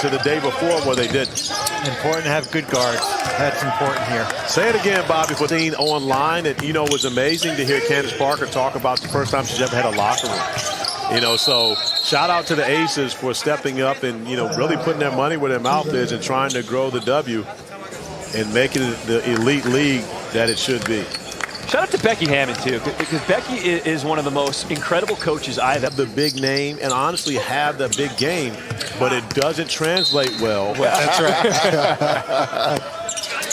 To the day before where they didn't. Important to have good guards. That's important here. Say it again, Bobby, for being online. And, you know, it was amazing to hear Candace Parker talk about the first time she's ever had a locker room. You know, so shout out to the Aces for stepping up and, you know, really putting their money where their mouth is and trying to grow the W and making it the elite league that it should be. Shout out to Becky Hammond, too, because Becky is one of the most incredible coaches I've ever. The big name and honestly have the big game, but it doesn't translate well. That's right.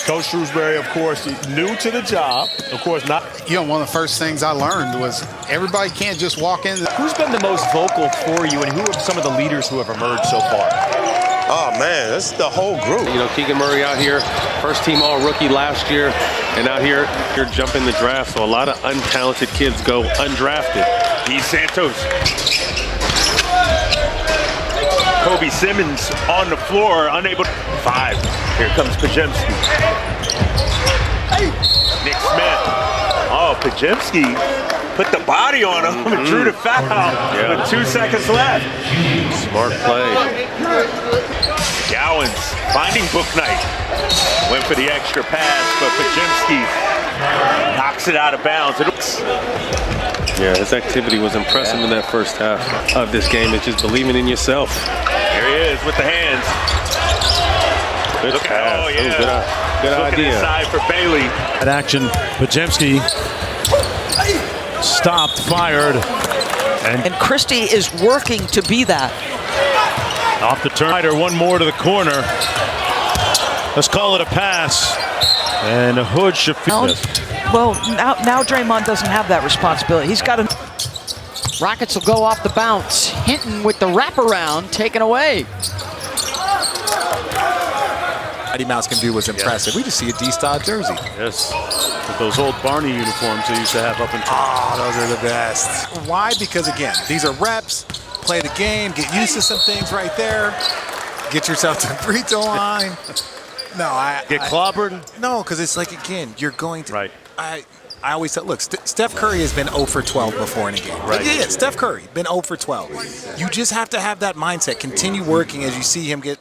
Coach Shrewsbury, of course, new to the job. Of course, not. You know, one of the first things I learned was everybody can't just walk in. Who's been the most vocal for you, and who are some of the leaders who have emerged so far? Oh, man, that's the whole group. You know, Keegan Murray out here, first team all-rookie last year, and out here, you're jumping the draft, so a lot of untalented kids go undrafted. He's Santos. Kobe Simmons on the floor, unable to. 5. Here comes Podziemski. Nick Smith. Oh, Podziemski put the body on him and drew the foul with 2 seconds left. Smart play. Gowans finding Book Knight. Went for the extra pass, but Podziemski knocks it out of bounds. Yeah, his activity was impressive in that first half of this game. It's just believing in yourself. Here he is with the hands. Good pass. Oh, yeah. Good Looking idea. inside for Bailey. At action, Podziemski stopped, fired. And Christie is working to be that. Off the turn, one more to the corner. Let's call it a pass. And a Hood should feel this. Well, now Draymond doesn't have that responsibility. He's got to. Rockets will go off the bounce. Hinton with the wraparound taken away. Mighty Mouse can do was impressive. We just see a D-style jersey. Yes. With those old Barney uniforms they used to have up in those are the best. Why? Because, again, these are reps. Play the game. Get used to some things right there. Get yourself to the free throw line. No, Get clobbered? No, because it's like, again, you're going to. Right. I always said, look, Steph Curry has been 0 for 12 before in a game. Right. Yeah, Steph Curry, been 0 for 12. You just have to have that mindset. Continue working as you see him get.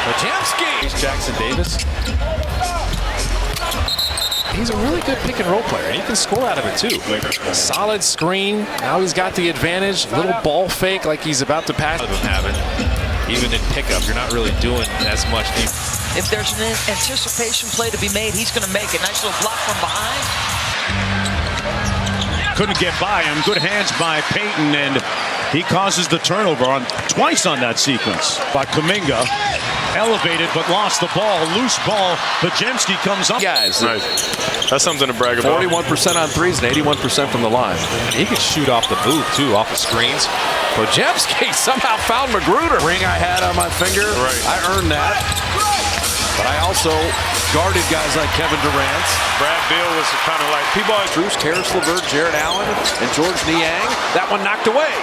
Podziemski. Jackson Davis. He's a really good pick and roll player. He can score out of it too. A solid screen. Now he's got the advantage. Little ball fake like he's about to pass. Even in pickup, you're not really doing as much. If there's an anticipation play to be made, he's going to make it. Nice little block from behind. Couldn't get by him. Good hands by Payton, and he causes the turnover twice on that sequence. By Kuminga, elevated but lost the ball. Loose ball. Podziemski comes up. Guys, Nice. That's something to brag about. 41% on threes and 81% from the line. He can shoot off the boot too, off the screens. Podziemski somehow found Magruder. Ring I had on my finger. Right. I earned that. But I also guarded guys like Kevin Durant. Brad Beal was kind of like P-Boy, Bruce, Karis LeVert, Jared Allen, and George Niang. That one knocked away.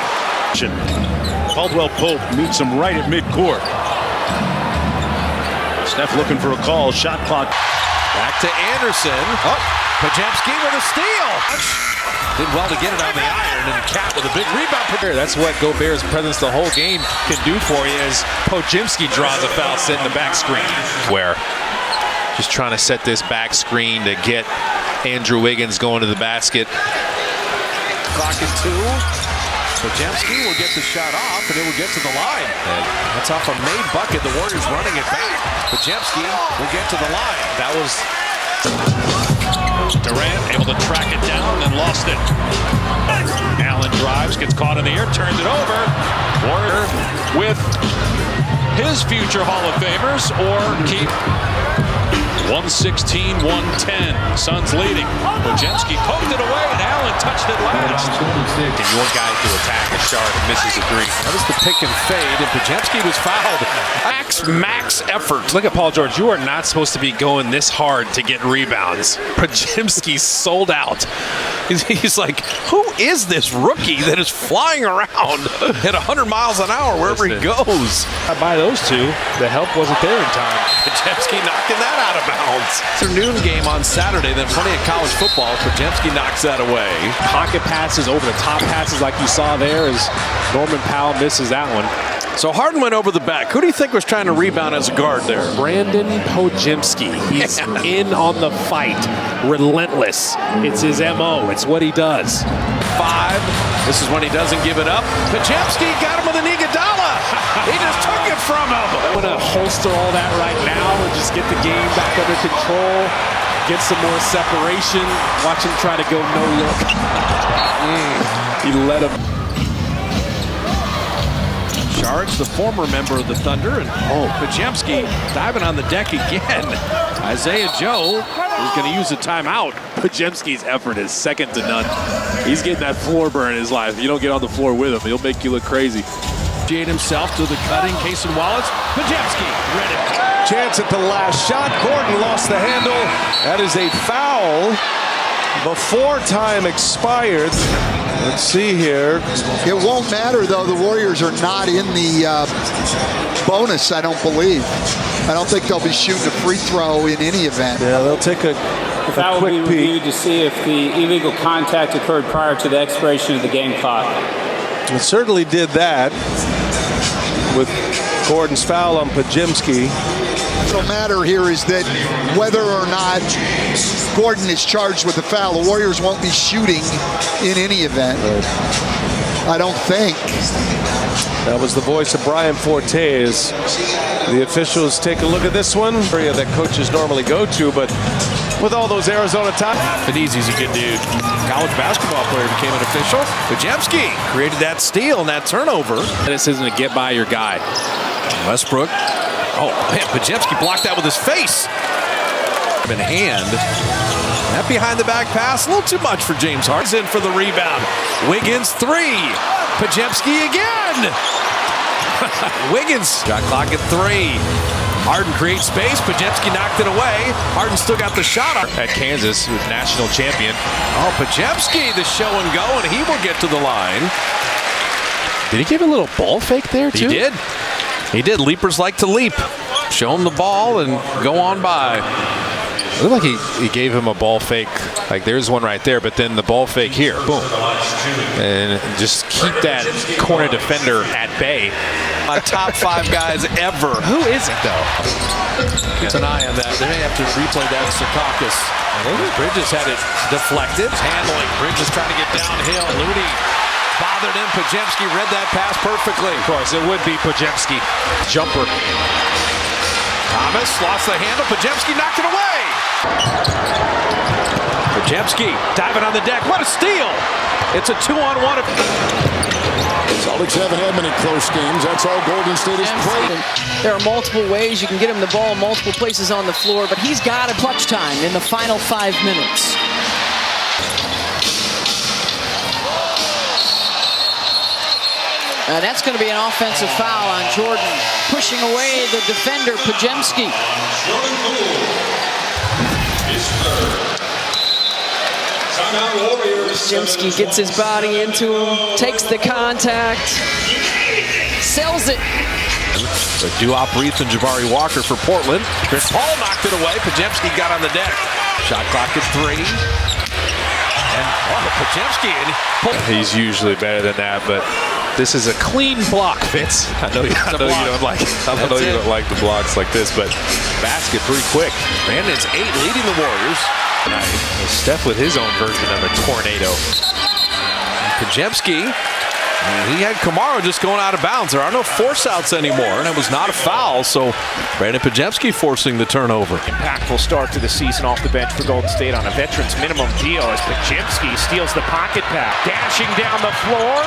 Caldwell Pope meets him right at midcourt. Steph looking for a call. Shot clock. Back to Anderson. Oh, Podziemski with a steal. Did well to get it on the iron, and Cat with a big rebound. That's what Gobert's presence the whole game can do for you as Podziemski draws a foul set in the back screen. Where just trying to set this back screen to get Andrew Wiggins going to the basket. Clock at 2. Podziemski will get the shot off, and it will get to the line. And that's off a made bucket. The Warriors running it back. Podziemski will get to the line. That was Durant able to track it down and lost it. Allen drives, gets caught in the air, turns it over. Warrior with his future Hall of Famers or keep 116-110. Suns leading. Podziemski poked it away and Allen touched it last. And your guy to attack a shark and misses a three. That was the pick and fade, and Podziemski was fouled. Max effort. Look at Paul George. You are not supposed to be going this hard to get rebounds. Podziemski sold out. He's like, who is this rookie that is flying around at 100 miles an hour wherever he goes? By those two, the help wasn't there in time. Podziemski knocking that out of bounds. It's a noon game on Saturday, then plenty of college football. Podziemski knocks that away. Pocket passes, over the top passes like you saw there as Norman Powell misses that one. So Harden went over the back. Who do you think was trying to rebound as a guard there? Brandin Podziemski. He's in on the fight. Relentless. It's his MO. It's what he does. 5. This is when he doesn't give it up. Podziemski got him with an Iguodala. He just took it from him. I'm going to holster all that right now and just get the game back under control. Get some more separation. Watch him try to go no look. He let him. Shards, the former member of the Thunder, and Podziemski diving on the deck again. Isaiah Joe is going to use a timeout. Podziemski's effort is second to none. He's getting that floor burn in his life. If you don't get on the floor with him, he'll make you look crazy. Jade himself to the cutting. Cason Wallace. Podziemski ready. Chance at the last shot. Gordon lost the handle. That is a foul before time expired. Let's see here. It won't matter, though. The Warriors are not in the bonus, I don't believe. I don't think they'll be shooting a free throw in any event. Yeah, they'll take a foul will be quick reviewed peek to see if the illegal contact occurred prior to the expiration of the game clock. It certainly did that with Gordon's foul on Podziemski. What'll matter here is that whether or not Gordon is charged with a foul, the Warriors won't be shooting in any event. I don't think. That was the voice of Brian Forte as the officials take a look at this one. Area that coaches normally go to, but with all those Arizona time. Finizi's a good dude. College basketball player became an official. Podziemski created that steal and that turnover. This isn't a get by your guy. Westbrook. Oh, man, Podziemski blocked that with his face. In hand. That behind the back pass, a little too much for James Harden. In for the rebound. Wiggins 3. Podziemski again. Wiggins got clock at 3. Harden creates space. Podziemski knocked it away. Harden still got the shot at Kansas, who's national champion. Oh, Podziemski, the show and go, and he will get to the line. Did he give a little ball fake there, too? He did. He did. Leapers like to leap. Show him the ball and go on by. It looked like he gave him a ball fake. Like, there's one right there, but then the ball fake here. Boom. And just keep that corner defender at bay. My top 5 guys ever. Who is it, though? Keep an eye on that. They may have to replay that Secaucus. Bridges had it deflected. Handling. Bridges trying to get downhill. Looney bothered him. Podziemski read that pass perfectly. Of course, it would be Podziemski. Jumper. Thomas lost the handle. Podziemski knocked it away. Podziemski diving on the deck. What a steal. It's a 2-on-1. Celtics haven't had many close games. That's all Golden State has played. There are multiple ways you can get him the ball, multiple places on the floor, but he's got a clutch time in the final 5 minutes. And that's going to be an offensive foul on Jordan, pushing away the defender, Podziemski. Podziemski gets his body into him, takes the contact, sells it. So Duop, Reith, and Jabari Walker for Portland. Chris Paul knocked it away. Podziemski got on the deck. Shot clock at 3. And Podziemski. He's usually better than that, but this is a clean block, Fitz. I know you don't like the blocks like this, but basket pretty quick. Brandon's 8 leading the Warriors. Steph with his own version of a tornado. Podziemski, he had Kamara just going out of bounds. There are no force outs anymore, and it was not a foul, so Brandin Podziemski forcing the turnover. Impactful start to the season off the bench for Golden State on a veteran's minimum deal as Podziemski steals the pocket pass. Dashing down the floor,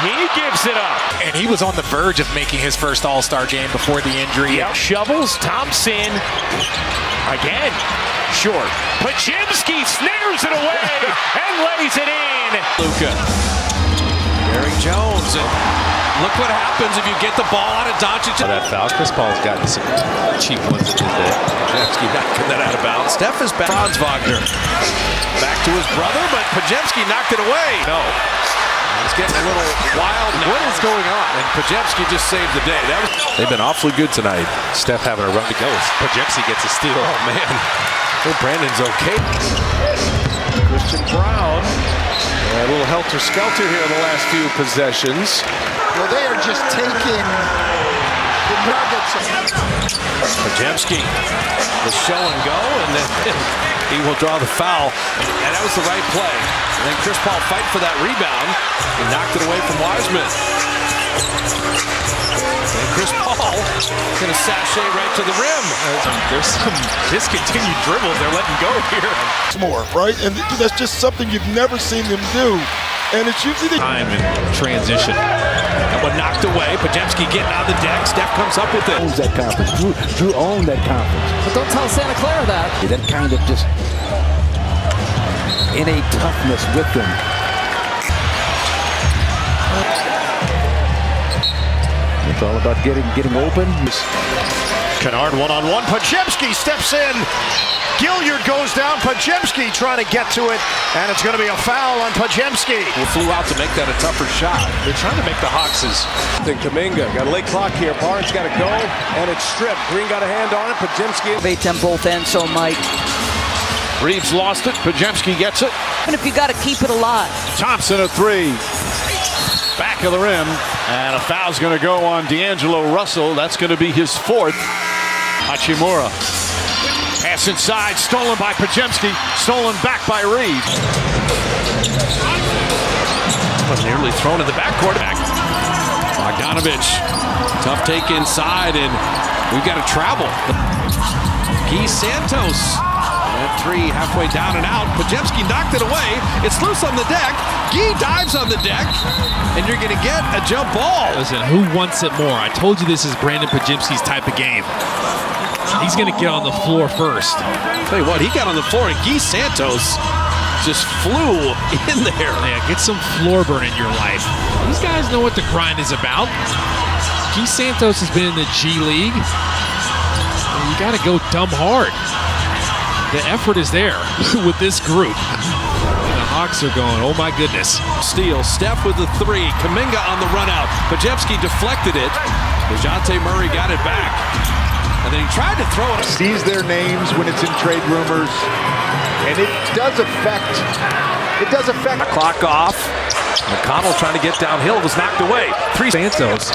he gives it up. And he was on the verge of making his first All-Star game before the injury. Yep. Shovels, Thompson, again, short. Podziemski snares it away and lays it in. Luka. Jerry Jones. Look what happens if you get the ball out of Doncic. That foul. Chris Paul's gotten some cheap ones in there. Podziemski knocking that out of bounds. Steph is back. Franz Wagner back to his brother, but Podziemski knocked it away. No. It's getting a little wild now. What is going on? And Podziemski just saved the day. They've been awfully good tonight. Steph having a run to go. Podziemski gets a steal. Oh, man. Oh, Brandon's okay. Christian Brown. A little helter-skelter here in the last few possessions. Well, they are just taking the Nuggets. Podziemski, the show and go, and then he will draw the foul. And that was the right play. And then Chris Paul fight for that rebound and knocked it away from Wiseman. And Chris Paul going to sashay right to the rim. There's some discontinued dribbles they're letting go here. It's more, right? And that's just something you've never seen them do. And it's usually the time in transition. That one knocked away. Podziemski getting on the deck. Steph comes up with it. Owns that conference. Drew owned that conference. But don't tell Santa Clara that. That kind of just innate toughness with them. It's all about getting open. Kennard one-on-one. Podziemski steps in. Gilliard goes down. Podziemski trying to get to it, and it's going to be a foul on Podziemski. He flew out to make that a tougher shot. They're trying to make the Hawks. Then Kuminga got a late clock here. Barnes got to go, and it's stripped. Green got a hand on it. Podziemski. Bait on both ends, so Mike. Reeves lost it. Podziemski gets it. And if you got to keep it alive. Thompson a three. Back of the rim, and a foul's going to go on D'Angelo Russell. That's going to be his fourth. Hachimura. Pass inside, stolen by Podziemski, stolen back by Reeves. Nearly thrown in the backcourt. Bogdanovich, tough take inside, and we've got to travel. Guy Santos, that three halfway down and out. Podziemski knocked it away. It's loose on the deck. Guy dives on the deck, and you're going to get a jump ball. Listen, who wants it more? I told you this is Brandin Podziemski's type of game. He's going to get on the floor first. Tell you what, he got on the floor, and Guy Santos just flew in there. Yeah, get some floor burn in your life. These guys know what the grind is about. Guy Santos has been in the G League. You got to go dumb hard. The effort is there with this group. The Hawks are going, oh my goodness. Steal, Steph with the three. Kuminga on the run out. Podziemski deflected it. DeJounte Murray got it back. And then he tried to throw it. Sees their names when it's in trade rumors. And it does affect. Clock off. McConnell trying to get downhill, was knocked away. Three Santos.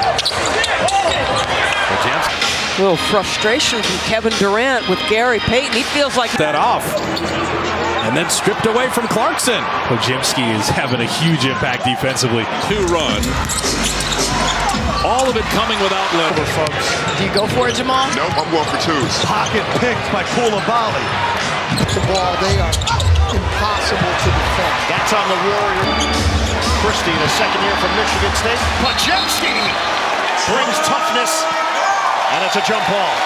A little frustration from Kevin Durant with Gary Payton. He feels like that off. And then stripped away from Clarkson. Podziemski is having a huge impact defensively. 2-run. All of it coming without level, folks. Do you go for it, Jamal? Nope, I'm going for twos. Pocket picked by Koulibaly. The ball, they are impossible to defend. That's on the Warriors. Christie, a second year from Michigan State. Podziemski brings toughness, and it's a jump ball.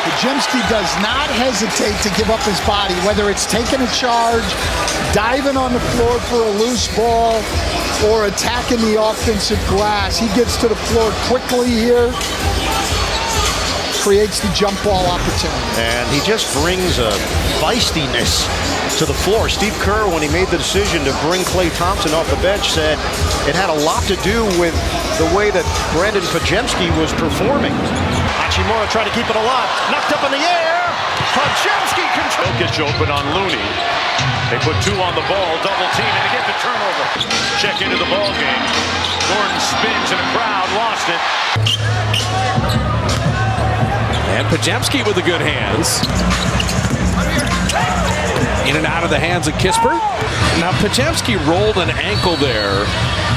Podziemski does not hesitate to give up his body, whether it's taking a charge, diving on the floor for a loose ball, or attacking the offensive glass. He gets to the floor quickly here, creates the jump ball opportunity. And he just brings a feistiness to the floor. Steve Kerr, when he made the decision to bring Klay Thompson off the bench, said it had a lot to do with the way that Brandin Podziemski was performing. Hachimura tried to keep it alive. Knocked up in the air. Podziemski control. Gets open on Looney. They put two on the ball, double team, and they get the turnover. Check into the ball game. Gordon spins in a crowd, lost it. And Podziemski with the good hands. In and out of the hands of Kispert. Now Podziemski rolled an ankle there,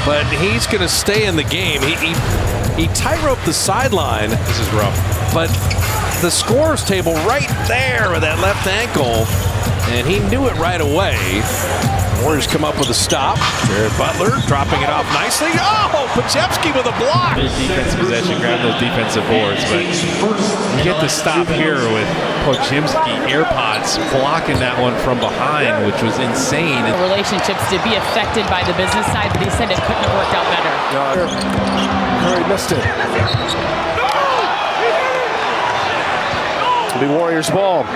but he's going to stay in the game. He tight-roped the sideline. This is rough. But the scorer's table right there with that left ankle, and he knew it right away. Warriors come up with a stop. Jared Butler dropping it off nicely. Oh, Podziemski with a block. Good defensive possession, grab those defensive boards. But you get the stop here with Podziemski AirPods blocking that one from behind, which was insane. Relationships to be affected by the business side, but he said it couldn't have worked out better. Curry missed it. It'll be Warriors ball.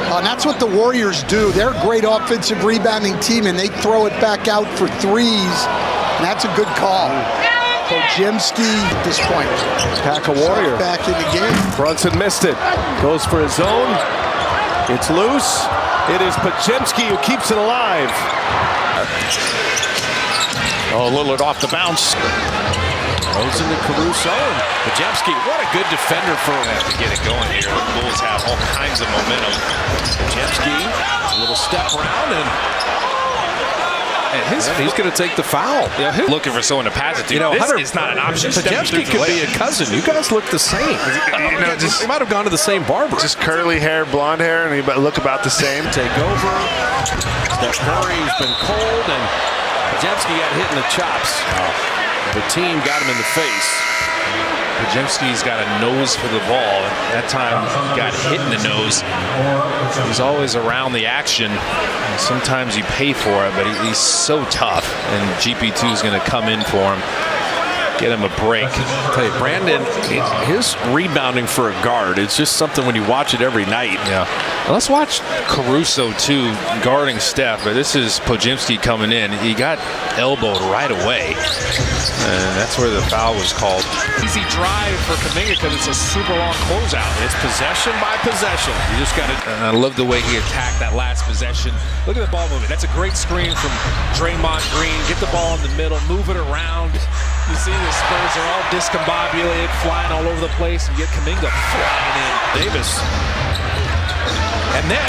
And that's what the Warriors do. They're a great offensive rebounding team, and they throw it back out for threes. And that's a good call. Podziemski at this point. Pack a Warrior. Back in the game. Brunson missed it. Goes for his zone. It's loose. It is Podziemski who keeps it alive. Oh, Lillard off the bounce. Goes into Caruso. Podziemski, what a good defender for him to get it going here. The Bulls have all kinds of momentum. Podziemski, a little step around, and he's going to take the foul. Yeah, looking for someone to pass it to. You know, this is not an option. Podziemski could be a cousin. You guys look the same. You know, just they might have gone to the same barber. Just curly hair, blonde hair, and they look about the same. Take over. Steph Curry's been cold, and Podziemski got hit in the chops. The team got him in the face. Podziemski's got a nose for the ball. That time he got hit in the nose. He's always around the action. Sometimes you pay for it, but he's so tough. And GP2 is going to come in for him. Get him a break. I'll tell you, Brandon, his rebounding for a guard, it's just something when you watch it every night. Yeah. Let's watch Caruso, too, guarding Steph. But this is Podziemski coming in. He got elbowed right away. And that's where the foul was called. Easy drive for Kuminga because it's a super long closeout. It's possession by possession. You just got to. I love the way he attacked that last possession. Look at the ball movement. That's a great screen from Draymond Green. Get the ball in the middle, move it around. You see the Spurs are all discombobulated, flying all over the place. You get Kuminga flying in. Davis. And then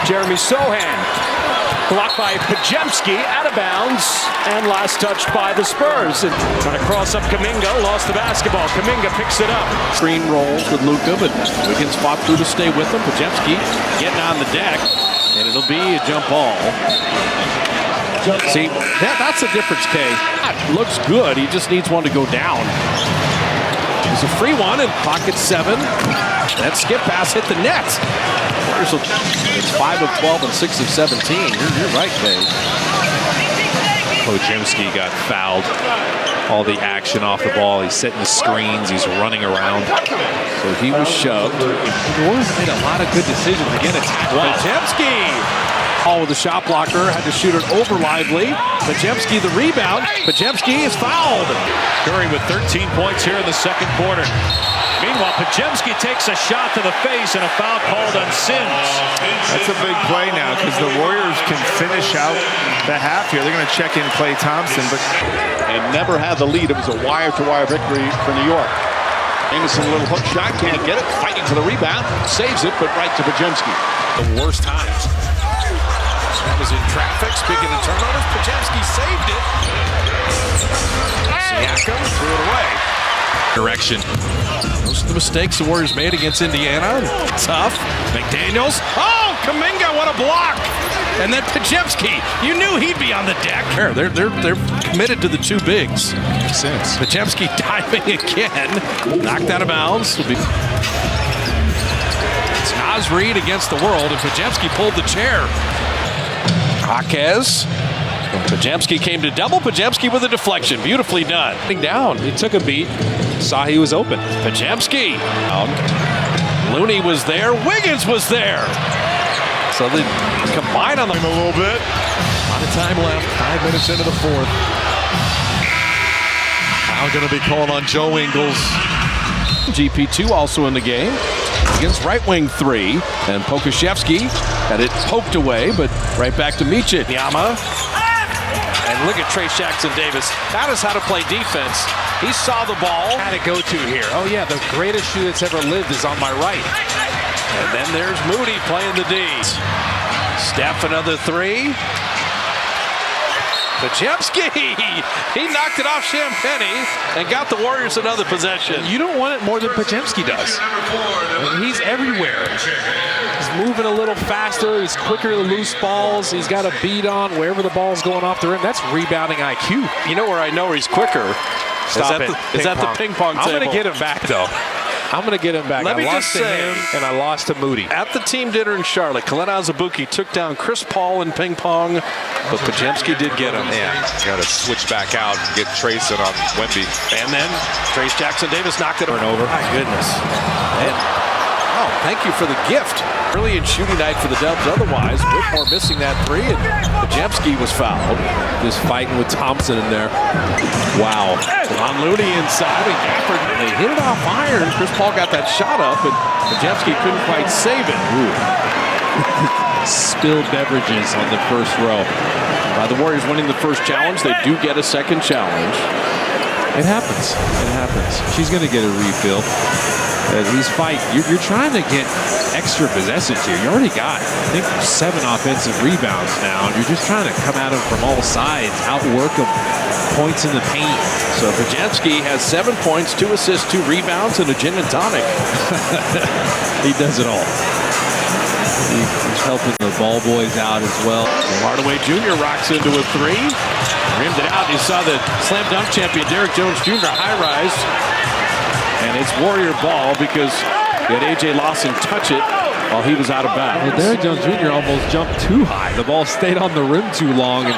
Jeremy Sohan. Blocked by Podziemski, out of bounds, and last touched by the Spurs. And trying to cross up Kuminga, lost the basketball. Kuminga picks it up. Screen rolls with Luka, but Wiggins fought through to stay with him. Podziemski getting on the deck, and it'll be a jump ball. See, that's the difference, Kay. Looks good. He just needs one to go down. It's a free one in pocket 7. That skip pass hit the net. It's 5 of 12 and 6 of 17. You're right, Kay. Podziemski got fouled. All the action off the ball. He's setting the screens. He's running around. So he was shoved. The Warriors made a lot of good decisions again. It's Podziemski. All with the shot blocker, had to shoot it over Lively. Podziemski the rebound. Podziemski is fouled. Curry with 13 points here in the second quarter. Meanwhile, Podziemski takes a shot to the face and a foul called on Sims. That's a big play now because the Warriors can finish out the half here. They're going to check in Klay Thompson, but And never had the lead. It was a wire-to-wire victory for New York. Anderson, a little hook shot, can't get it. Fighting for the rebound, saves it, but right to Podziemski. The worst times. That was in traffic. Speaking of turnovers, Podziemski saved it. Siakam threw it away. Direction. Those are the mistakes the Warriors made against Indiana. Tough. McDaniels. Oh, Kuminga, what a block! And then Podziemski. You knew he'd be on the deck. They're committed to the two bigs. Makes sense. Podziemski diving again. Knocked out of bounds. It's Naz Reid against the world, and Podziemski pulled the chair. Jaquez. Podziemski came to double. Podziemski with a deflection. Beautifully done. Down. He took a beat. Saw he was open. Podziemski. Looney was there. Wiggins was there. So they combine on them a little bit. A lot of time left. 5 minutes into the fourth. Now going to be calling on Joe Ingles. GP2 also in the game. Against right wing 3. And Pokuševski had it poked away, but right back to Micic. Yama. And look at Trayce Jackson-Davis. That is how to play defense. He saw the ball. How to go to here. Oh yeah, the greatest shoe that's ever lived is on my right. And then there's Moody playing the D. Steph another 3. Podziemski, he knocked it off Champagny and got the Warriors another possession. You don't want it more than Podziemski does. I mean, he's everywhere. He's moving a little faster. He's quicker to loose balls. He's got a beat on wherever the ball's going off the rim. That's rebounding IQ. You know where I know he's quicker? Stop it. Is that the ping pong table? I'm going to get him back, though. I'm going to get him back. Let me lost just to say, him, and I lost to Moody. At the team dinner in Charlotte, Kalena Azubuike took down Chris Paul in ping pong, but Podziemski did get him. Yeah, got to switch back out and get Trace in on Wemby. And then Trace Jackson-Davis knocked it over. My goodness. And, oh, thank you for the gift. Brilliant shooting night for the Dubs otherwise. Whitmore missing that three, and Podziemski was fouled. Just fighting with Thompson in there. Wow. On Looney inside, and Gafford, they hit it off iron. Chris Paul got that shot up, and Podziemski couldn't quite save it. Spilled beverages on the first row. By the Warriors winning the first challenge, they do get a second challenge. It happens. It happens. She's going to get a refill. He's fighting. You're trying to get extra possessions here. You already got, I think, 7 offensive rebounds now. And you're just trying to come at him from all sides, outwork him, points in the paint. So Podziemski has 7 points, 2 assists, 2 rebounds, and a gin and tonic. He does it all. He's helping the ball boys out as well. Hardaway Jr. rocks into a 3. Rimmed it out. You saw the slam dunk champion Derrick Jones Jr. high rise. And it's Warrior ball because you had A.J. Lawson touch it while he was out of bounds. Well, Derrick Jones Jr. almost jumped too high. The ball stayed on the rim too long, and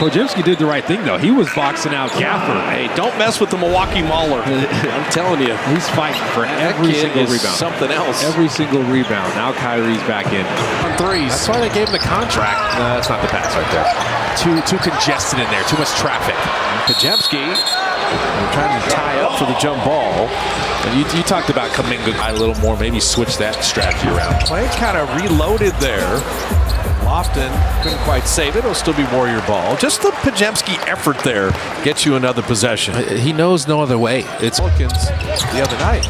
Podziemski did the right thing, though. He was boxing out Gafford. Hey, don't mess with the Milwaukee Mauler. I'm telling you. He's fighting for every single rebound. Something else. Every single rebound. Now Kyrie's back in. On threes. That's why they gave him the contract. No, that's not the pass right there. Too congested in there. Too much traffic. Podziemski trying to tie up for the jump ball. And you talked about Kuminga a little more. Maybe switch that strategy around. Play kind of reloaded there. Lofton couldn't quite save it. It'll still be Warrior ball. Just the Podziemski effort there gets you another possession. He knows no other way. It's Pelicans the other night.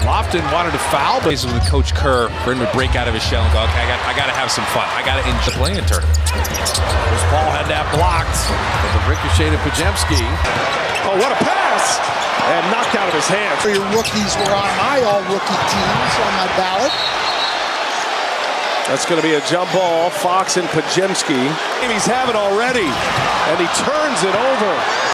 Lofton wanted to foul, but with Coach Kerr for him to break out of his shell and go, okay, I got to have some fun. I got to enjoy the play-in tournament. Chris Paul had that blocked. But the ricochet to Podziemski. Oh, what a pass! And knocked out of his hands. Your rookies were on my all-rookie teams on my ballot. That's going to be a jump ball. Fox and Podziemski. He's having already. And he turns it over.